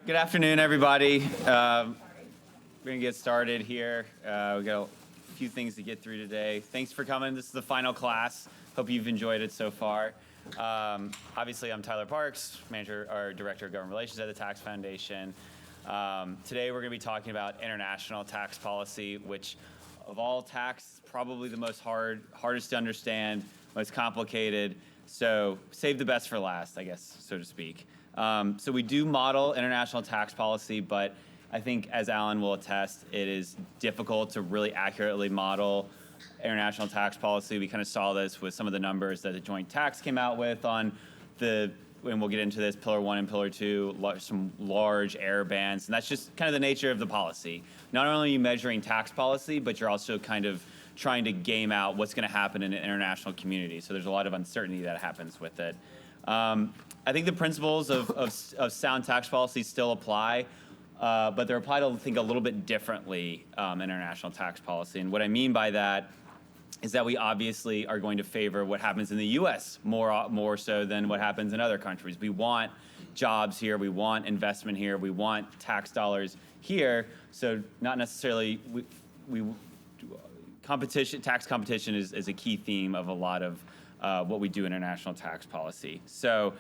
Good afternoon, everybody. We're going to get started here. We got a few things to get through today. Thanks for coming. This is the final class. Hope you've enjoyed it so far. Obviously, I'm Tyler Parks, manager or director of government relations at the Tax Foundation. Today, we're going to be talking about international tax policy, which of all tax, probably the most hardest to understand, most complicated. So save the best for last, I guess, so to speak. So we do model international tax policy, but I think, as Alan will attest, it is difficult to really accurately model international tax policy. We kind of saw this with some of the numbers that the joint tax came out with on and we'll get into this, Pillar 1 and Pillar 2, some large error bands, and that's just kind of the nature of the policy. Not only are you measuring tax policy, but you're also kind of trying to game out what's going to happen in an international community. So there's a lot of uncertainty that happens with it. I think the principles of sound tax policy still apply, but they're applied, I think, a little bit differently in international tax policy. And what I mean by that is that we obviously are going to favor what happens in the U.S. more so than what happens in other countries. We want jobs here, we want investment here, we want tax dollars here. So not necessarily tax competition is a key theme of a lot of what we do in international tax policy. So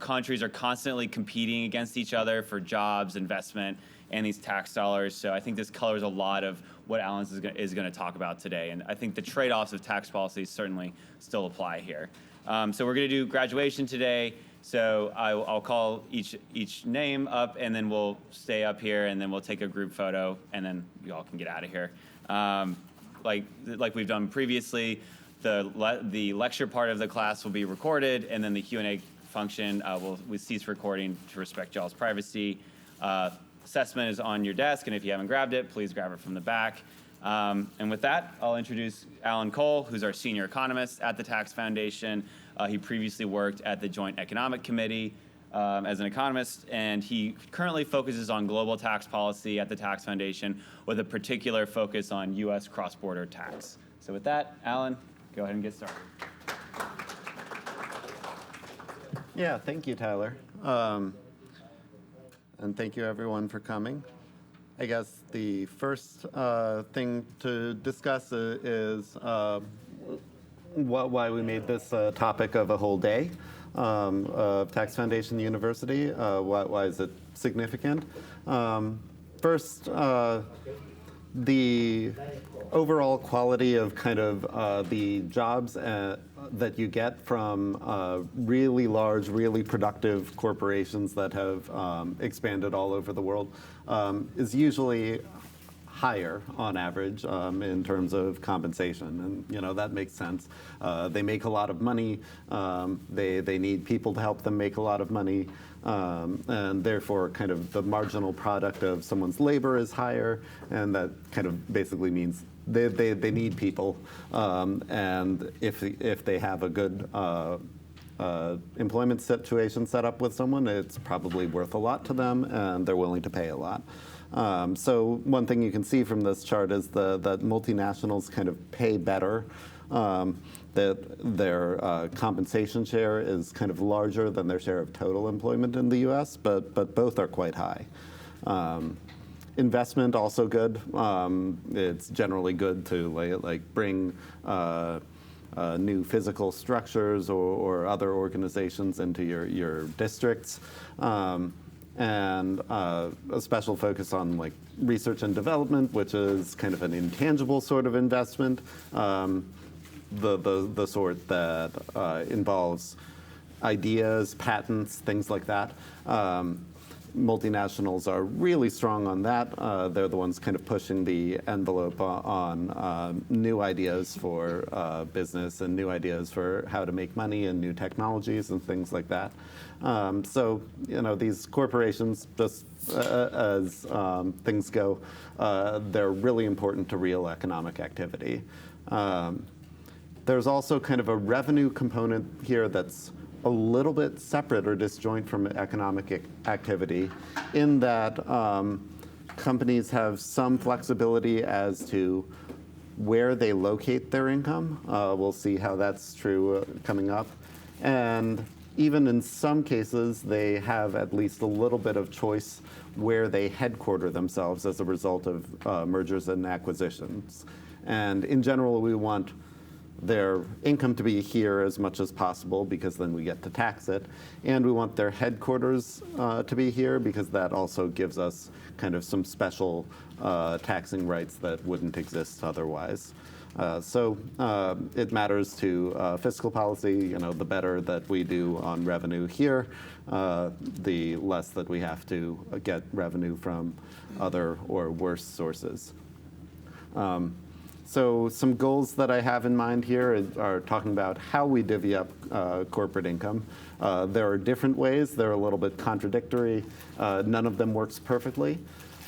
countries are constantly competing against each other for jobs, investment, and these tax dollars. So I think this colors a lot of what Alan is going to talk about today. And I think the trade-offs of tax policy certainly still apply here. So we're going to do graduation today. So I'll call each name up, and then we'll stay up here, and then we'll take a group photo, and then you all can get out of here. Like we've done previously, the lecture part of the class will be recorded, and then the Q&A function we cease recording to respect y'all's privacy. Assessment is on your desk, and if you haven't grabbed it, please grab it from the back. And with that, I'll introduce Alan Cole, who's our senior economist at the Tax Foundation. He previously worked at the Joint Economic Committee as an economist, and he currently focuses on global tax policy at the Tax Foundation with a particular focus on U.S. cross-border tax. So with that, Alan, go ahead and get started. Yeah, thank you, Tyler. And thank you, everyone, for coming. I guess the first thing to discuss is why we made this topic of a whole day of Tax Foundation University. Why is it significant? First, the overall quality of kind of the jobs that you get from really large, really productive corporations that have expanded all over the world is usually higher on average in terms of compensation, and that makes sense. They make a lot of money. They need people to help them make a lot of money, and therefore, kind of the marginal product of someone's labor is higher, and that kind of basically means they need people, and if they have a good employment situation set up with someone, it's probably worth a lot to them, and they're willing to pay a lot. So one thing you can see from this chart is that multinationals kind of pay better. That their compensation share is kind of larger than their share of total employment in the U.S., but both are quite high. Investment also good. It's generally good to bring new physical structures or other organizations into your districts. And a special focus on research and development, which is kind of an intangible sort of investment, the sort that involves ideas, patents, things like that. Multinationals are really strong on that. They're the ones kind of pushing the envelope on new ideas for business and new ideas for how to make money and new technologies and things like that. So, these corporations, just as things go, they're really important to real economic activity. There's also kind of a revenue component here that's a little bit separate or disjoint from economic activity, in that companies have some flexibility as to where they locate their income. We'll see how that's true coming up. And even in some cases, they have at least a little bit of choice where they headquarter themselves as a result of mergers and acquisitions. And in general, we want their income to be here as much as possible because then we get to tax it. And we want their headquarters to be here because that also gives us kind of some special taxing rights that wouldn't exist otherwise. So it matters to fiscal policy. The better that we do on revenue here, the less that we have to get revenue from other or worse sources. So some goals that I have in mind here are talking about how we divvy up corporate income. There are different ways. They're a little bit contradictory. None of them works perfectly.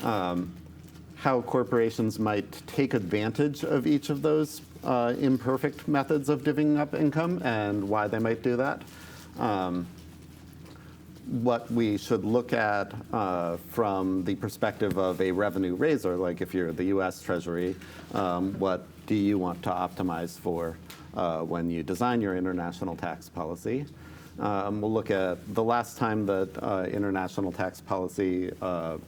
How corporations might take advantage of each of those imperfect methods of divvying up income and why they might do that. What we should look at from the perspective of a revenue raiser, like if you're the US Treasury, what do you want to optimize for when you design your international tax policy? We'll look at the last time that international tax policy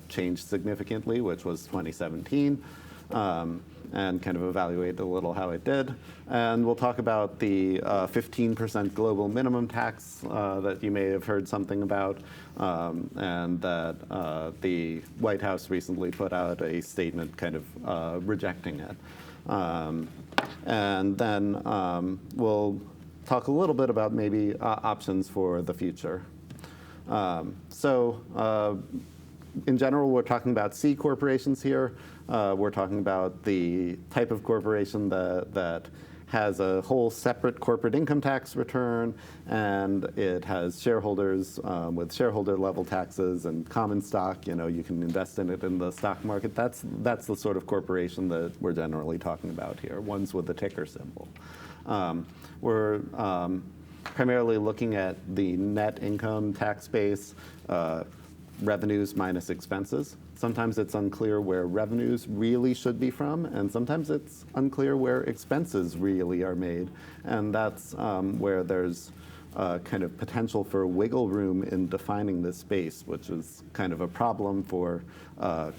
changed significantly, which was 2017, and kind of evaluate a little how it did. And we'll talk about the 15% global minimum tax that you may have heard something about, and that the White House recently put out a statement kind of rejecting it. And then we'll talk a little bit about maybe options for the future. In general, we're talking about C corporations here. We're talking about the type of corporation that has a whole separate corporate income tax return, and it has shareholders with shareholder level taxes and common stock. You can invest in it in the stock market. That's the sort of corporation that we're generally talking about here, ones with the ticker symbol. We're primarily looking at the net income tax base, revenues minus expenses. Sometimes it's unclear where revenues really should be from, and sometimes it's unclear where expenses really are made. And that's where there's kind of potential for wiggle room in defining this space, which is kind of a problem for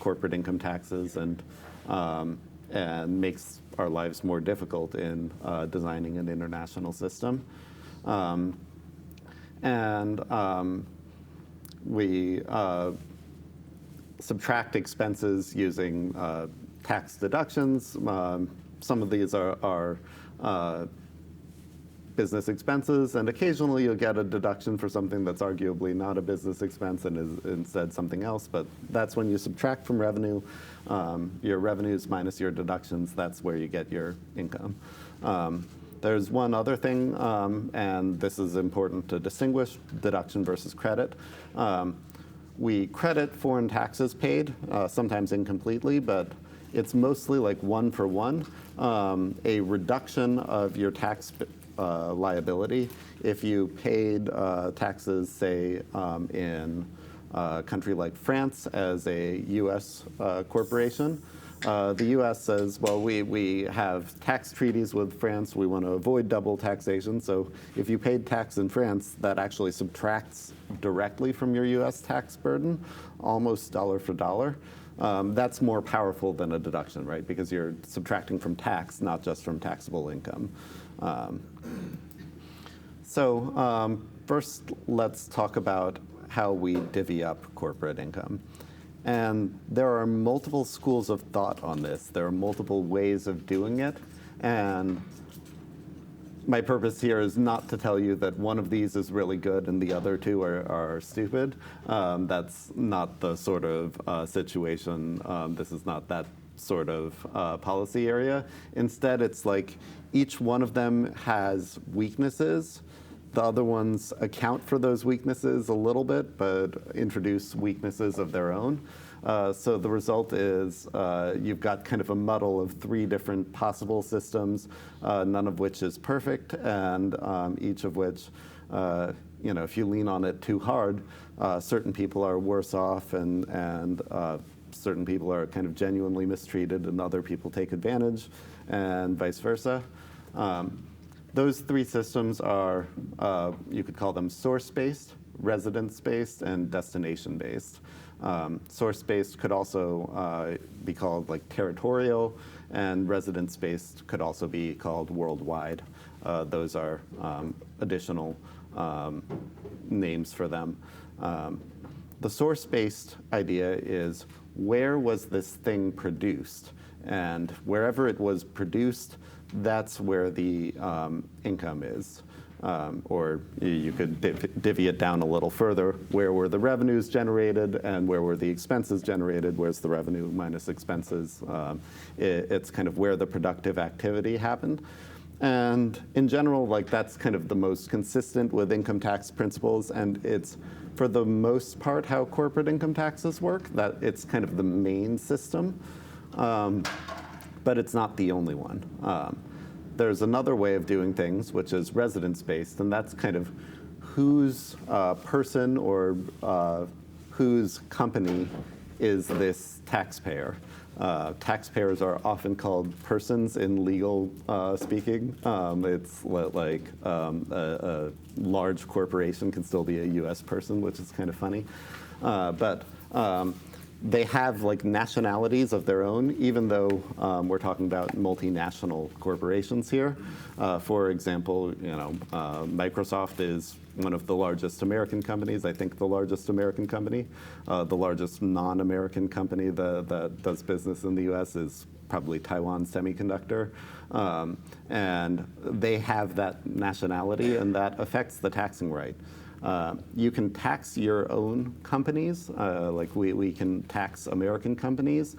corporate income taxes and makes our lives more difficult in designing an international system. We subtract expenses using tax deductions. Some of these are business expenses, and occasionally you'll get a deduction for something that's arguably not a business expense and is instead something else, but that's when you subtract from revenue, your revenues minus your deductions, that's where you get your income. There's one other thing, and this is important to distinguish, deduction versus credit. We credit foreign taxes paid, sometimes incompletely, but it's mostly like one for one, a reduction of your tax liability. If you paid taxes, say, in a country like France as a US corporation, the US says, well, we have tax treaties with France. We want to avoid double taxation. So if you paid tax in France, that actually subtracts directly from your US tax burden, almost dollar for dollar. That's more powerful than a deduction, right? Because you're subtracting from tax, not just from taxable income. First, let's talk about how we divvy up corporate income. And there are multiple schools of thought on this. There are multiple ways of doing it. And my purpose here is not to tell you that one of these is really good and the other two are stupid. That's not the sort of situation. This is not that sort of policy area. Instead, it's like each one of them has weaknesses. The other ones account for those weaknesses a little bit, but introduce weaknesses of their own. So the result is you've got kind of a muddle of three different possible systems, none of which is perfect, and each of which, if you lean on it too hard, certain people are worse off, and certain people are kind of genuinely mistreated, and other people take advantage, and vice versa. Those three systems are, you could call them source-based, residence-based, and destination-based. Source-based could also be called like territorial, and residence-based could also be called worldwide. Those are additional names for them. The source-based idea is, where was this thing produced? And wherever it was produced, that's where the income is. Or you could divvy it down a little further. Where were the revenues generated and where were the expenses generated? Where's the revenue minus expenses? It's kind of where the productive activity happened. And in general, like, that's kind of the most consistent with income tax principles, and it's, for the most part, how corporate income taxes work. That it's kind of the main system, but it's not the only one. There's another way of doing things, which is residence-based, and that's kind of whose person or whose company is this taxpayer. Taxpayers are often called persons in legal speaking. It's like a large corporation can still be a US person, which is kind of funny. But they have like nationalities of their own, even though we're talking about multinational corporations here. For example, Microsoft is one of the largest American companies, I think the largest American company. The largest non-American company that does business in the US is probably Taiwan Semiconductor. And they have that nationality, and that affects the taxing rate. You can tax your own companies, like we can tax American companies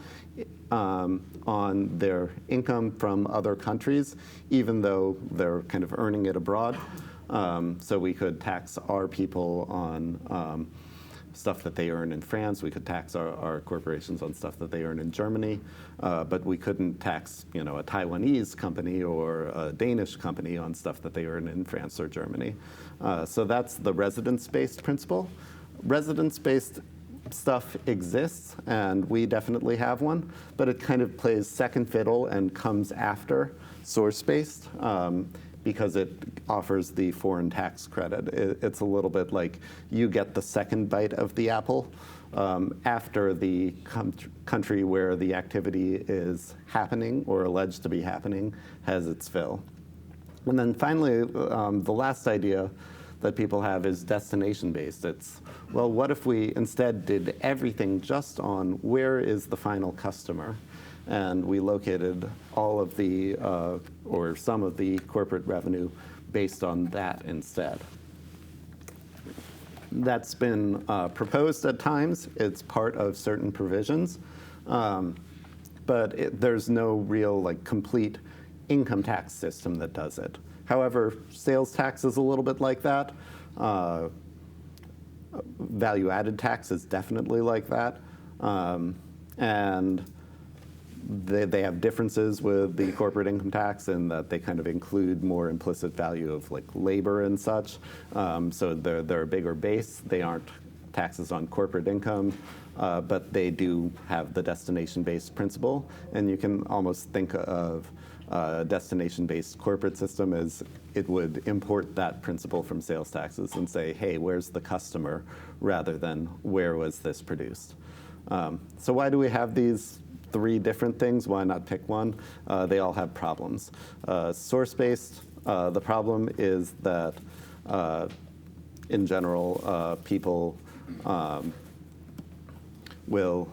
on their income from other countries, even though they're kind of earning it abroad. So we could tax our people on stuff that they earn in France. We could tax our corporations on stuff that they earn in Germany. But we couldn't tax a Taiwanese company or a Danish company on stuff that they earn in France or Germany. So that's the residence-based principle. Residence-based stuff exists, and we definitely have one, but it kind of plays second fiddle and comes after source-based. Because it offers the foreign tax credit. It's a little bit like you get the second bite of the apple after the country where the activity is happening or alleged to be happening has its fill. And then finally, the last idea that people have is destination-based. It's, well, what if we instead did everything just on where is the final customer? And we located all of the, or some of the corporate revenue based on that instead. That's been proposed at times. It's part of certain provisions, but there's no real complete income tax system that does it. However, sales tax is a little bit like that. Value-added tax is definitely like that. And they have differences with the corporate income tax in that they kind of include more implicit value of labor and such. So they're a bigger base. They aren't taxes on corporate income, but they do have the destination-based principle. And you can almost think of a destination-based corporate system as it would import that principle from sales taxes and say, hey, where's the customer, rather than where was this produced? So why do we have these three different things? Why not pick one? They all have problems. Source-based, the problem is that in general, people will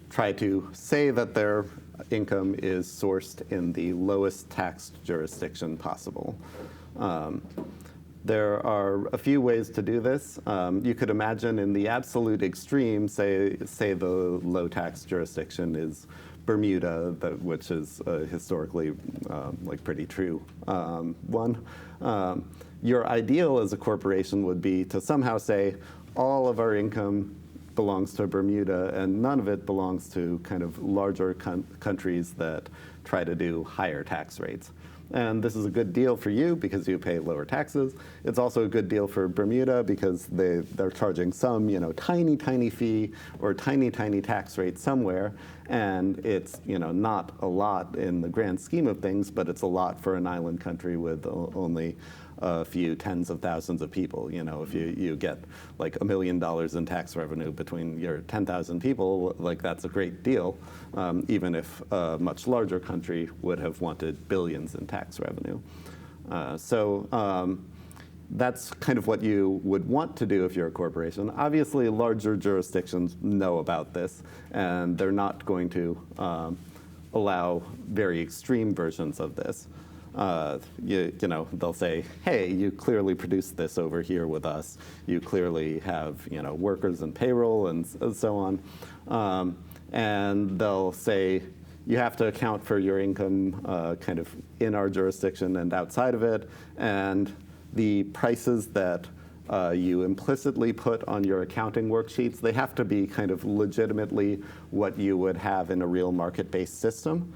try to say that their income is sourced in the lowest tax jurisdiction possible. There are a few ways to do this. You could imagine in the absolute extreme, say the low tax jurisdiction is Bermuda, which is historically pretty true one. Your ideal as a corporation would be to somehow say all of our income belongs to Bermuda and none of it belongs to kind of larger countries that try to do higher tax rates. And this is a good deal for you because you pay lower taxes. It's also a good deal for Bermuda because they're charging some, tiny, tiny fee or tiny, tiny tax rate somewhere. And it's, not a lot in the grand scheme of things, but it's a lot for an island country with only a few tens of thousands of people. If you get like $1 million in tax revenue between your 10,000 people, like that's a great deal, even if a much larger country would have wanted billions in tax revenue. That's kind of what you would want to do if you're a corporation. Obviously, larger jurisdictions know about this, and they're not going to allow very extreme versions of this. They'll say, hey, you clearly produced this over here with us. You clearly have, workers and payroll and so on. And they'll say, you have to account for your income kind of in our jurisdiction and outside of it. And the prices that you implicitly put on your accounting worksheets, they have to be kind of legitimately what you would have in a real market-based system.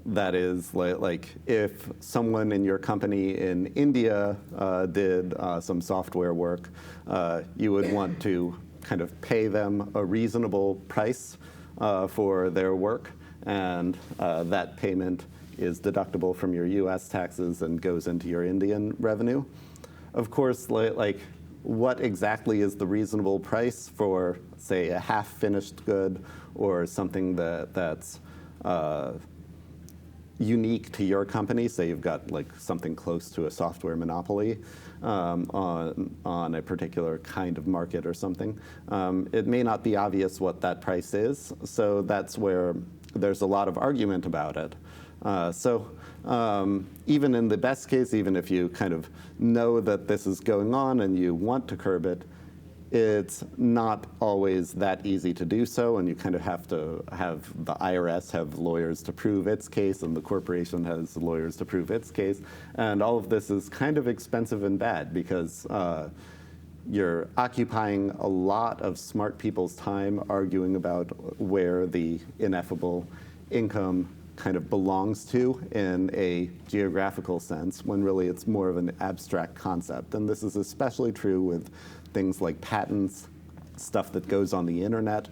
That is, like if someone in your company in India did some software work, you would want to kind of pay them a reasonable price for their work, and that payment is deductible from your US taxes and goes into your Indian revenue. Of course, like what exactly is the reasonable price for, say, a half-finished good or something that's unique to your company? Say you've got like something close to a software monopoly on a particular kind of market or something. It may not be obvious what that price is, so that's where there's a lot of argument about it. Even in the best case, even if you kind of know that this is going on and you want to curb it, it's not always that easy to do so, and you kind of have to have the IRS have lawyers to prove its case, and the corporation has lawyers to prove its case. And all of this is kind of expensive and bad because you're occupying a lot of smart people's time arguing about where the ineffable income kind of belongs to in a geographical sense, when really it's more of an abstract concept. And this is especially true with things like patents, stuff that goes on the internet.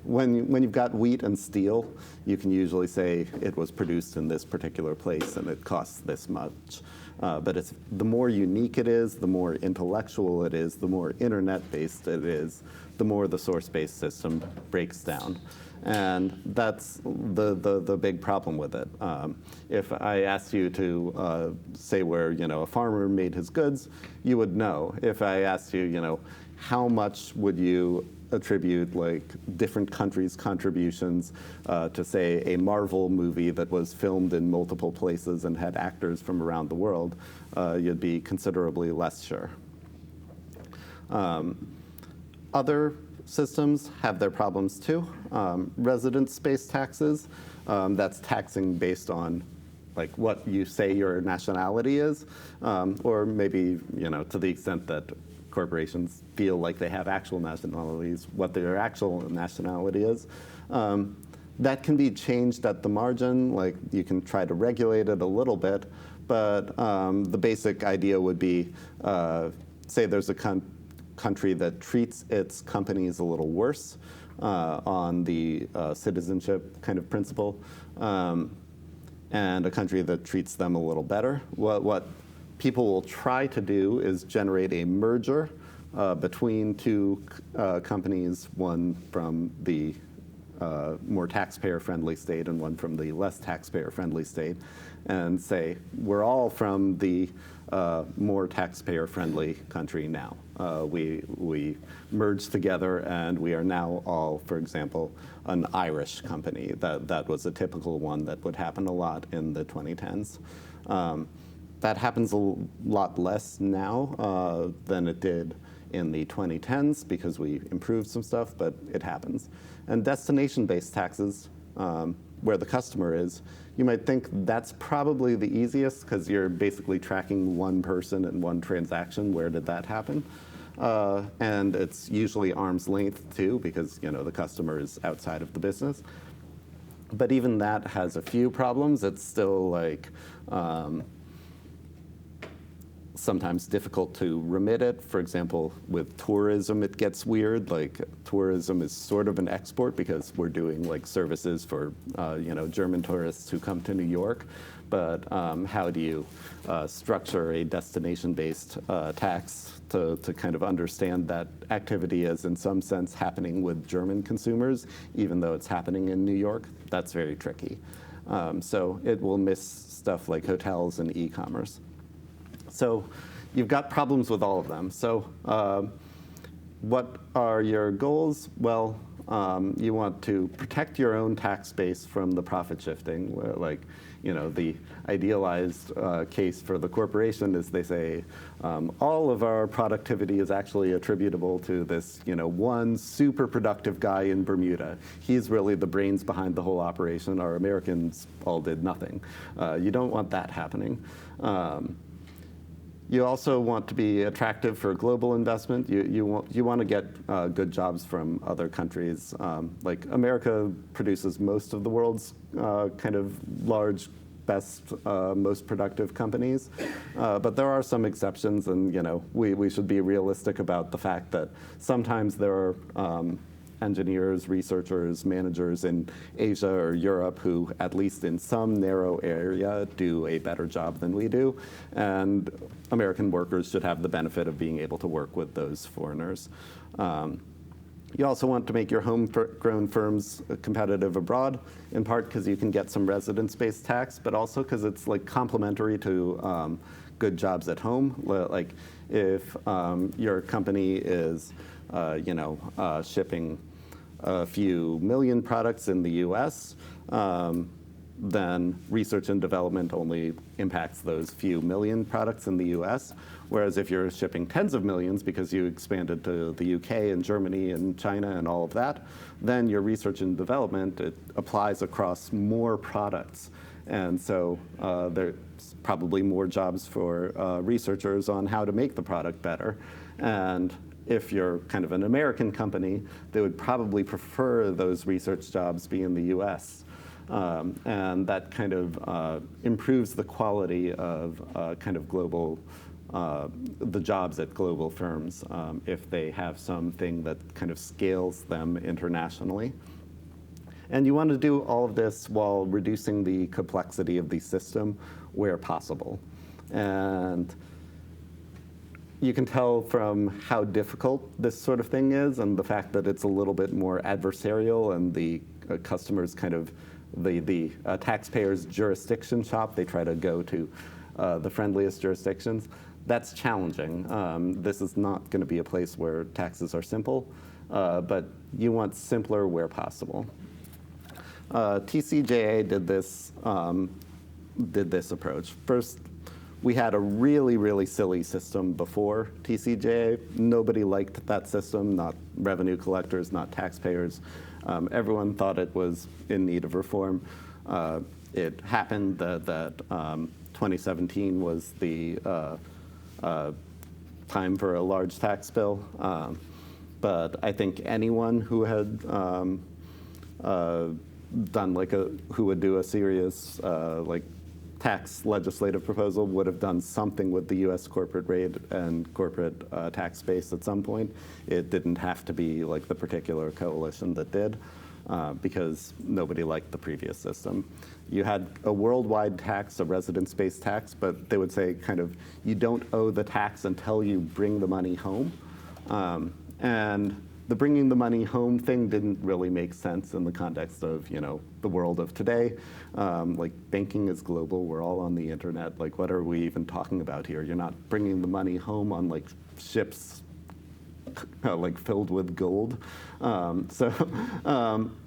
When you've got wheat and steel, you can usually say it was produced in this particular place and it costs this much. But the more unique it is, the more intellectual it is, the more internet-based it is, the more the source-based system breaks down. And that's the big problem with it. If I asked you to say where a farmer made his goods, you would know. If I asked you, how much would you attribute like different countries' contributions to say a Marvel movie that was filmed in multiple places and had actors from around the world, you'd be considerably less sure. Other systems have their problems too. Residence-based taxes, that's taxing based on like what you say your nationality is, or maybe to the extent that corporations feel like they have actual nationalities, what their actual nationality is. That can be changed at the margin, like you can try to regulate it a little bit, but the basic idea would be, say there's a country that treats its companies a little worse on the citizenship kind of principle, and a country that treats them a little better. What people will try to do is generate a merger between two companies, one from the more taxpayer-friendly state and one from the less taxpayer-friendly state, and say, we're all from the more taxpayer-friendly country now. We merged together and we are now all, for example, an Irish company. That was a typical one that would happen a lot in the 2010s. That happens a lot less now than it did in the 2010s because we improved some stuff, but it happens. And destination-based taxes, where the customer is, you might think that's probably the easiest because you're basically tracking one person and one transaction. Where did that happen? And it's usually arm's length too because the customer is outside of the business. But even that has a few problems. It's still like sometimes difficult to remit it. For example, with tourism, it gets weird. Like tourism is sort of an export because we're doing like services for German tourists who come to New York. But how do you structure a destination-based tax to kind of understand that activity as in some sense happening with German consumers, even though it's happening in New York? That's very tricky. So it will miss stuff like hotels and e-commerce. So you've got problems with all of them. So what are your goals? Well, you want to protect your own tax base from the profit shifting. Where, like, the idealized case for the corporation is they say all of our productivity is actually attributable to this, one super productive guy in Bermuda. He's really the brains behind the whole operation. Our Americans all did nothing. You don't want that happening. You also want to be attractive for global investment. You want to get good jobs from other countries. Like America produces most of the world's kind of large, best, most productive companies. But there are some exceptions, and we should be realistic about the fact that sometimes there are engineers, researchers, managers in Asia or Europe who, at least in some narrow area, do a better job than we do. And American workers should have the benefit of being able to work with those foreigners. You also want to make your homegrown firms competitive abroad, in part because you can get some residence-based tax, but also because it's like complementary to good jobs at home. Like if your company is shipping a few million products in the US, then research and development only impacts those few million products in the US. Whereas if you're shipping tens of millions because you expanded to the UK and Germany and China and all of that, then your research and development, it applies across more products. And so there's probably more jobs for researchers on how to make the product better. And if you're kind of an American company, they would probably prefer those research jobs be in the US. And that kind of improves the quality of kind of global, the jobs at global firms if they have something that kind of scales them internationally. And you want to do all of this while reducing the complexity of the system where possible. And you can tell from how difficult this sort of thing is and the fact that it's a little bit more adversarial and the customers kind of, the taxpayers' jurisdiction shop, they try to go to the friendliest jurisdictions. That's challenging. This is not going to be a place where taxes are simple, but you want simpler where possible. TCJA did this approach. First, we had a really, really silly system before TCJA. Nobody liked that system, not revenue collectors, not taxpayers. Everyone thought it was in need of reform. It happened that 2017 was the time for a large tax bill. But I think anyone who had who would do a serious tax legislative proposal would have done something with the U.S. corporate rate and corporate tax base at some point. It didn't have to be like the particular coalition that did, because nobody liked the previous system. You had a worldwide tax, a residence-based tax, but they would say kind of, you don't owe the tax until you bring the money home. And the bringing the money home thing didn't really make sense in the context of, the world of today. Like banking is global, we're all on the internet. Like what are we even talking about here? You're not bringing the money home on like ships like filled with gold. So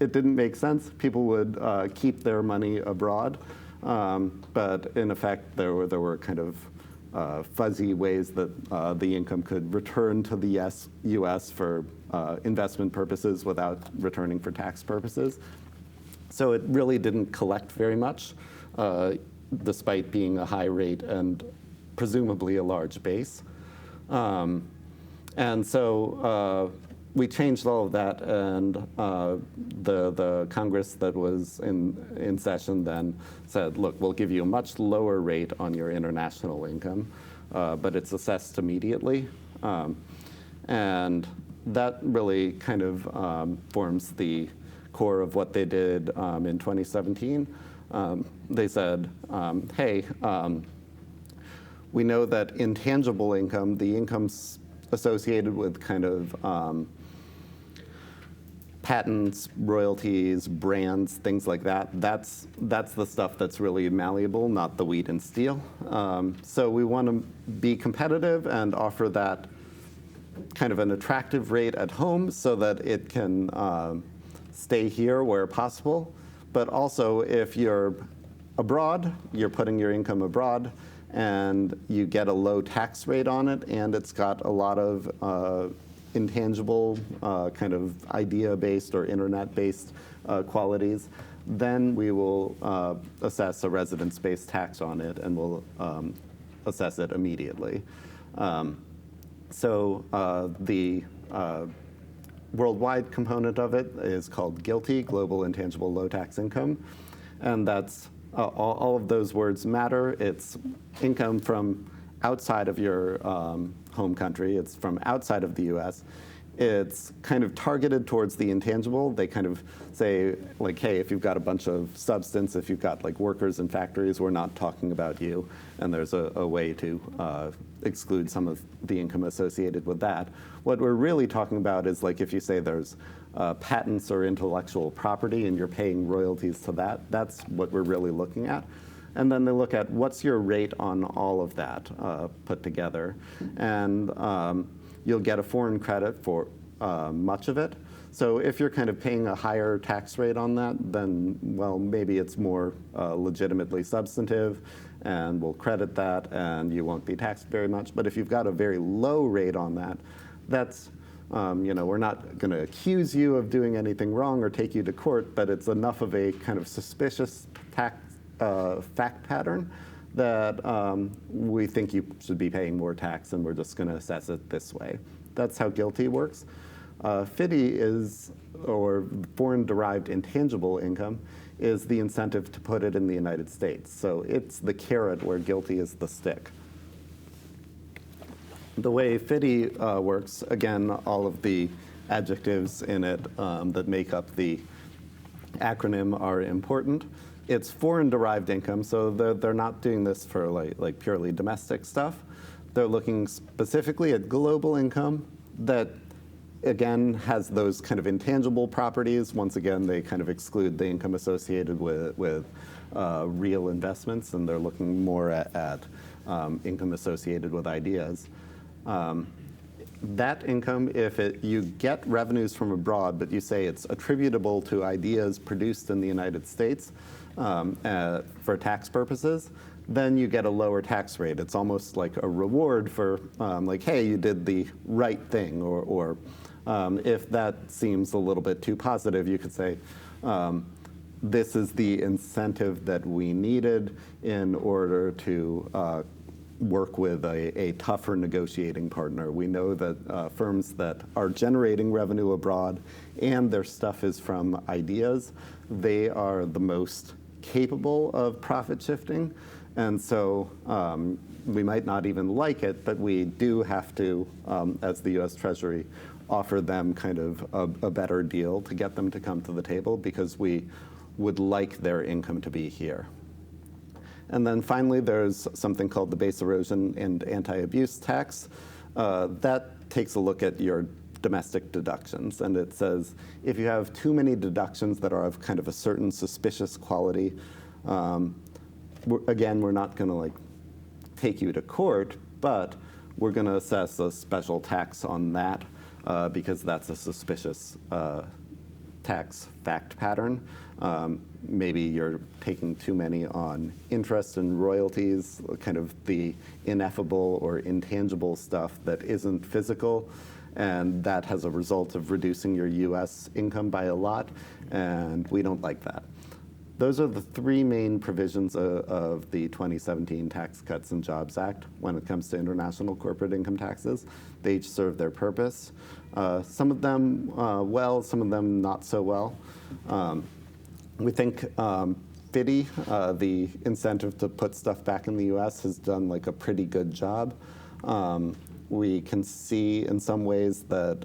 it didn't make sense. People would keep their money abroad. But in effect, there were kind of fuzzy ways that the income could return to the US for investment purposes without returning for tax purposes. So it really didn't collect very much, despite being a high rate and presumably a large base. And so we changed all of that, and the Congress that was in session then said, look, we'll give you a much lower rate on your international income, but it's assessed immediately. And that really kind of forms the core of what they did in 2017. They said, hey, we know that intangible income, the incomes associated with kind of patents, royalties, brands, things like that, that's the stuff that's really malleable, not the wheat and steel. So we want to be competitive and offer that kind of an attractive rate at home so that it can stay here where possible. But also, if you're abroad, you're putting your income abroad, and you get a low tax rate on it, and it's got a lot of intangible kind of idea-based or internet-based qualities, then we will assess a residence-based tax on it, and we'll assess it immediately. So the worldwide component of it is called GILTI, Global Intangible Low Tax Income, and that's all of those words matter. It's income from outside of your home country. It's from outside of the US. It's kind of targeted towards the intangible. They kind of say, like, hey, if you've got a bunch of substance, if you've got like workers in factories, we're not talking about you. And there's a way to exclude some of the income associated with that. What we're really talking about is like if you say there's patents or intellectual property and you're paying royalties to that, that's what we're really looking at. And then they look at what's your rate on all of that put together. And you'll get a foreign credit for much of it. So if you're kind of paying a higher tax rate on that, then, well, maybe it's more legitimately substantive, and we'll credit that, and you won't be taxed very much. But if you've got a very low rate on that, that's, we're not going to accuse you of doing anything wrong or take you to court, but it's enough of a kind of suspicious tax fact pattern that we think you should be paying more tax, and we're just going to assess it this way. That's how GILTI works. FDII is, or foreign-derived intangible income, is the incentive to put it in the United States. So it's the carrot where GILTI is the stick. The way FDII works, again, all of the adjectives in it that make up the acronym are important. It's foreign-derived income, so they're not doing this for like purely domestic stuff. They're looking specifically at global income that, again, has those kind of intangible properties. Once again, they kind of exclude the income associated with real investments, and they're looking more at income associated with ideas. That income, if you get revenues from abroad, but you say it's attributable to ideas produced in the United States for tax purposes, then you get a lower tax rate. It's almost like a reward for, like, hey, you did the right thing. Or if that seems a little bit too positive, you could say, this is the incentive that we needed in order to work with a tougher negotiating partner. We know that firms that are generating revenue abroad and their stuff is from ideas, they are the most capable of profit shifting. And so we might not even like it, but we do have to, as the US Treasury, offer them kind of a better deal to get them to come to the table because we would like their income to be here. And then finally, there's something called the base erosion and anti-abuse tax. That takes a look at your domestic deductions. And it says, if you have too many deductions that are of kind of a certain suspicious quality, again, we're not going to like take you to court, but we're going to assess a special tax on that because that's a suspicious tax fact pattern. Maybe you're taking too many on interest and royalties, kind of the ineffable or intangible stuff that isn't physical, and that has a result of reducing your US income by a lot, and we don't like that. those are the three main provisions of the 2017 Tax Cuts and Jobs Act when it comes to international corporate income taxes. They each serve their purpose. Some of them well, some of them not so well. We think FDII, the incentive to put stuff back in the US, has done like a pretty good job. We can see in some ways that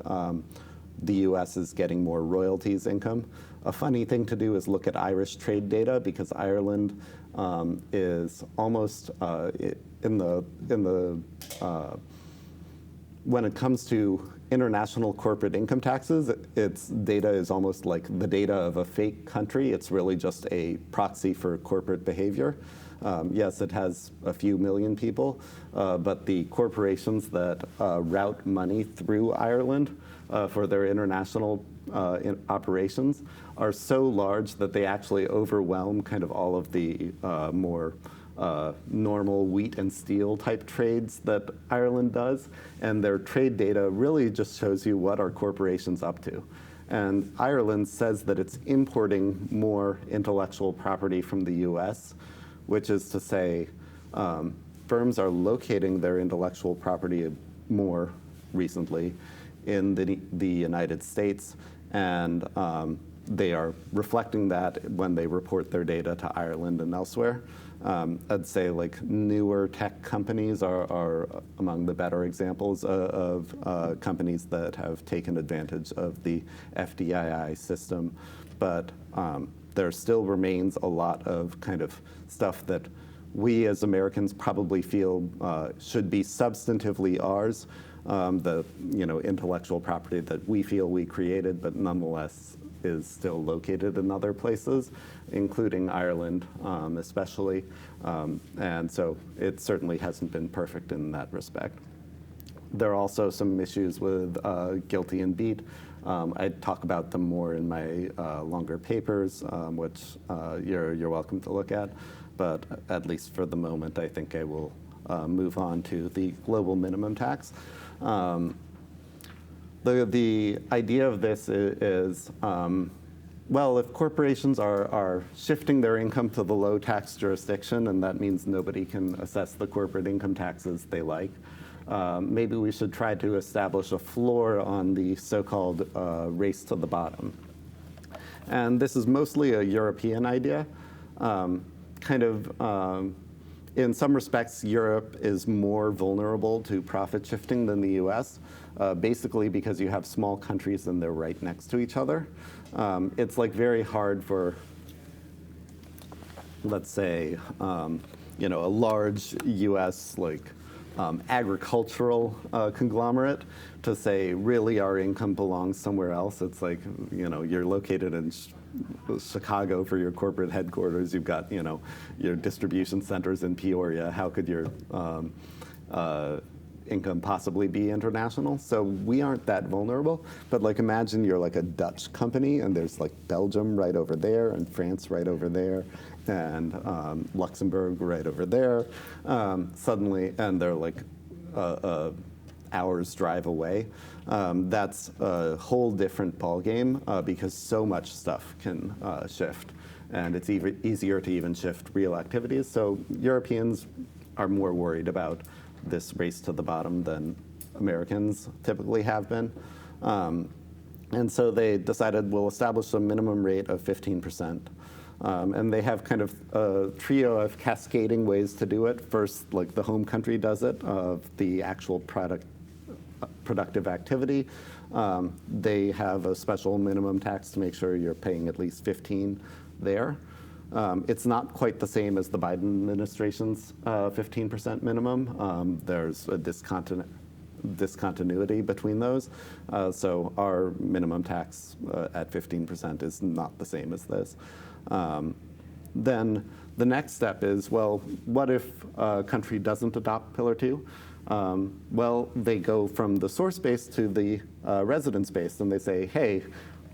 the US is getting more royalties income. A funny thing to do is look at Irish trade data, because Ireland is almost when it comes to international corporate income taxes, its data is almost like the data of a fake country. It's really just a proxy for corporate behavior. Yes, it has a few million people, but the corporations that route money through Ireland for their international operations are so large that they actually overwhelm kind of all of the more normal wheat and steel type trades that Ireland does. And their trade data really just shows you what our corporation's up to. And Ireland says that it's importing more intellectual property from the US, which is to say firms are locating their intellectual property more recently in the United States, and they are reflecting that when they report their data to Ireland and elsewhere. I'd say like newer tech companies are among the better examples of companies that have taken advantage of the FDII system, but there still remains a lot of kind of stuff that we as Americans probably feel should be substantively ours, the intellectual property that we feel we created, but nonetheless is still located in other places, including Ireland especially. And so it certainly hasn't been perfect in that respect. There are also some issues with guilty and beat. I talk about them more in my longer papers, which you're welcome to look at. But at least for the moment, I think I will move on to the global minimum tax. The idea of this is, well, if corporations are shifting their income to the low tax jurisdiction, and that means nobody can assess the corporate income taxes they like, maybe we should try to establish a floor on the so-called race to the bottom. And this is mostly a European idea. In some respects, Europe is more vulnerable to profit shifting than the US, basically because you have small countries and they're right next to each other. It's like very hard for, let's say, a large US agricultural conglomerate to say, really, our income belongs somewhere else. It's like, you're located in Chicago for your corporate headquarters. You've got, your distribution centers in Peoria. How could your income possibly be international? So we aren't that vulnerable. But imagine you're like a Dutch company, and there's Belgium right over there, and France right over there, and Luxembourg right over there. Suddenly, and they're hours drive away. That's a whole different ballgame because so much stuff can shift, and it's even easier to even shift real activities. So Europeans are more worried about this race to the bottom than Americans typically have been. And so they decided we'll establish a minimum rate of 15%. And they have kind of a trio of cascading ways to do it. First, the home country does it, of the actual productive activity. They have a special minimum tax to make sure you're paying at least 15 there. It's not quite the same as the Biden administration's 15% minimum. There's a discontinuity between those. So our minimum tax at 15% is not the same as this. Then the next step is, well, what if a country doesn't adopt Pillar 2? Well, they go from the source base to the residence base, and they say, hey,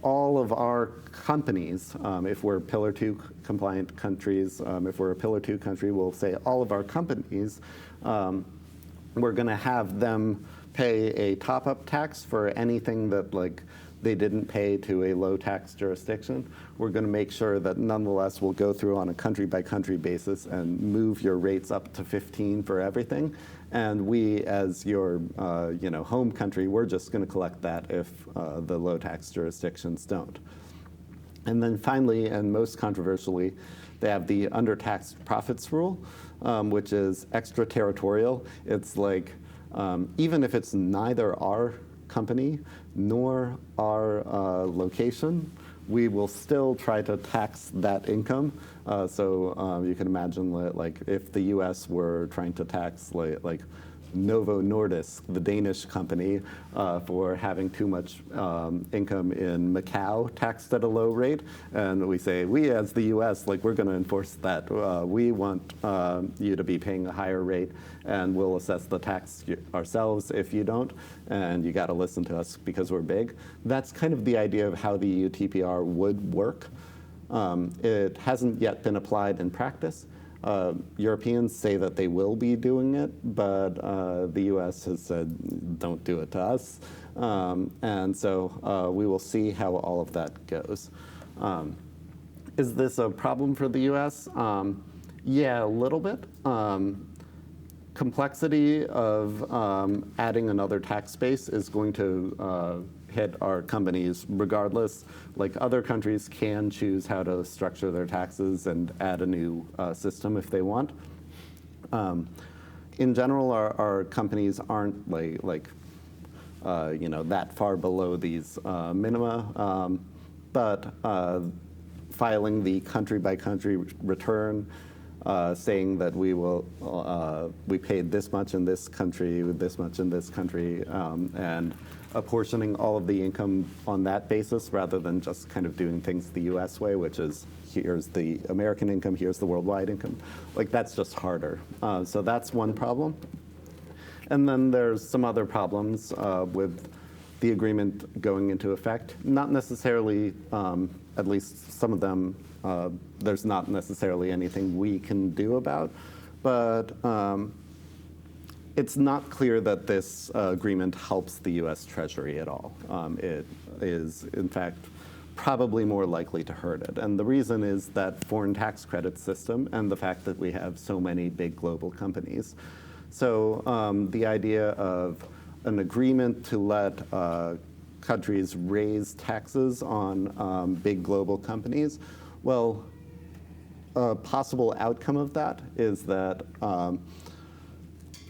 all of our companies, if we're Pillar 2 compliant countries, if we're a Pillar 2 country, we'll say all of our companies, we're going to have them pay a top-up tax for anything that they didn't pay to a low tax jurisdiction, we're going to make sure that nonetheless we'll go through on a country by country basis and move your rates up to 15 for everything. And we, as your home country, we're just going to collect that if the low tax jurisdictions don't. And then finally, and most controversially, they have the undertaxed profits rule, which is extraterritorial. It's like, even if it's neither our company nor our location, we will still try to tax that income. So you can imagine like if the US were trying to tax like Novo Nordisk, the Danish company, for having too much income in Macau taxed at a low rate. And we say, we as the US, like we're going to enforce that. We want you to be paying a higher rate, and we'll assess the tax ourselves if you don't. And you got to listen to us because we're big. That's kind of the idea of how the EU TPR would work. It hasn't yet been applied in practice. Europeans say that they will be doing it, but the US has said, don't do it to us. And so we will see how all of that goes. Is this a problem for the US? Yeah, a little bit. Complexity of adding another tax base is going to hit our companies regardless. Like other countries can choose how to structure their taxes and add a new system if they want. In general, our companies aren't that far below these minima, but filing the country by country return, saying that we paid this much in this country, this much in this country, and apportioning all of the income on that basis rather than just kind of doing things the US way, which is here's the American income, here's the worldwide income. Like that's just harder. So that's one problem. And then there's some other problems with the agreement going into effect. Not necessarily, at least some of them, there's not necessarily anything we can do about, but it's not clear that this agreement helps the US Treasury at all. It is, in fact, probably more likely to hurt it. And the reason is that foreign tax credit system and the fact that we have so many big global companies. So the idea of an agreement to let countries raise taxes on big global companies, well, a possible outcome of that is that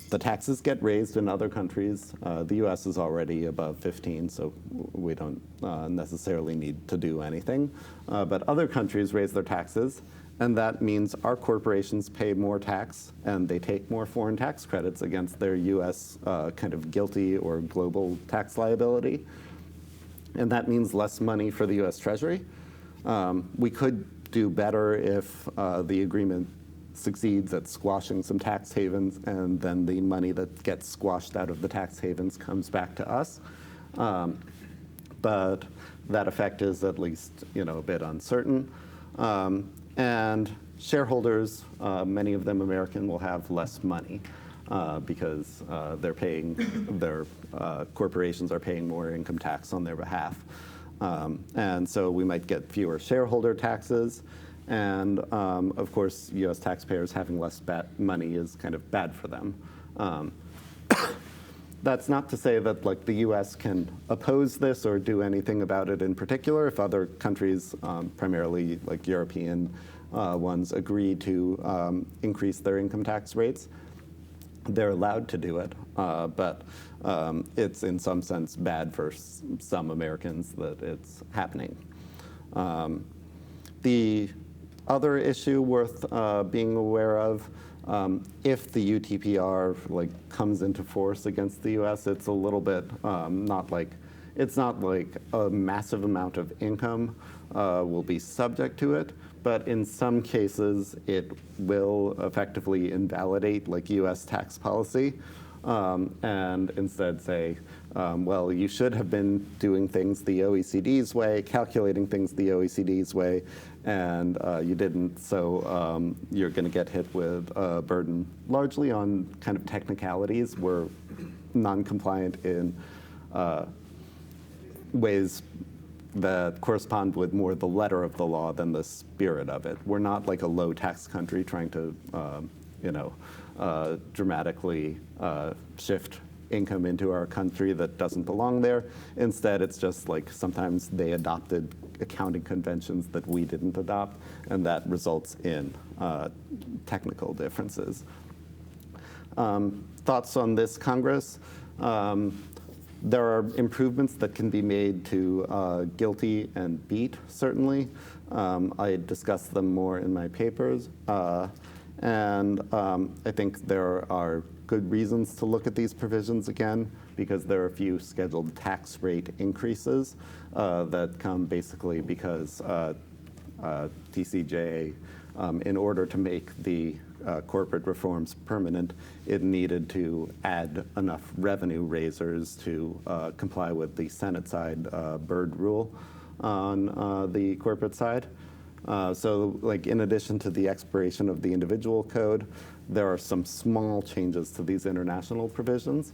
the taxes get raised in other countries. The US is already above 15, so we don't necessarily need to do anything. But other countries raise their taxes, and that means our corporations pay more tax, and they take more foreign tax credits against their US kind of guilty or global tax liability. And that means less money for the US Treasury. We could do better if the agreement succeeds at squashing some tax havens, and then the money that gets squashed out of the tax havens comes back to us. But that effect is at least a bit uncertain. And shareholders, many of them American, will have less money because they're paying, their corporations are paying more income tax on their behalf. And so we might get fewer shareholder taxes. And of course, US taxpayers having less money is kind of bad for them. That's not to say that the US can oppose this or do anything about it in particular. If other countries, primarily European ones, agree to increase their income tax rates, they're allowed to do it. But it's in some sense bad for some Americans that it's happening. The other issue worth being aware of, if the UTPR comes into force against the US, it's a little bit it's not like a massive amount of income will be subject to it, but in some cases it will effectively invalidate US tax policy and instead say, well, you should have been doing things the OECD's way, calculating things the OECD's way, and you didn't, so you're going to get hit with a burden largely on kind of technicalities. We're non-compliant in ways that correspond with more the letter of the law than the spirit of it. We're not like a low tax country trying to, dramatically shift income into our country that doesn't belong there. Instead, it's just like sometimes they adopted accounting conventions that we didn't adopt, and that results in technical differences. Thoughts on this Congress? There are improvements that can be made to guilty and beat, certainly. I discussed them more in my papers. And I think there are good reasons to look at these provisions again, because there are a few scheduled tax rate increases that come basically because TCJA, in order to make the corporate reforms permanent, it needed to add enough revenue raisers to comply with the Senate side Byrd rule on the corporate side. So like in addition to the expiration of the individual code, there are some small changes to these international provisions.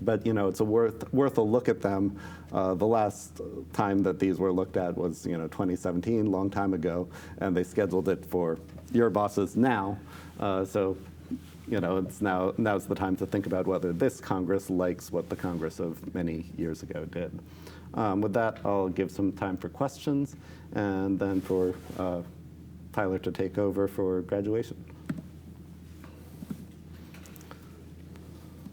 But it's worth a look at them. The last time that these were looked at was 2017, long time ago, and they scheduled it for your bosses now. So it's now's the time to think about whether this Congress likes what the Congress of many years ago did. With that, I'll give some time for questions, and then for Tyler to take over for graduation.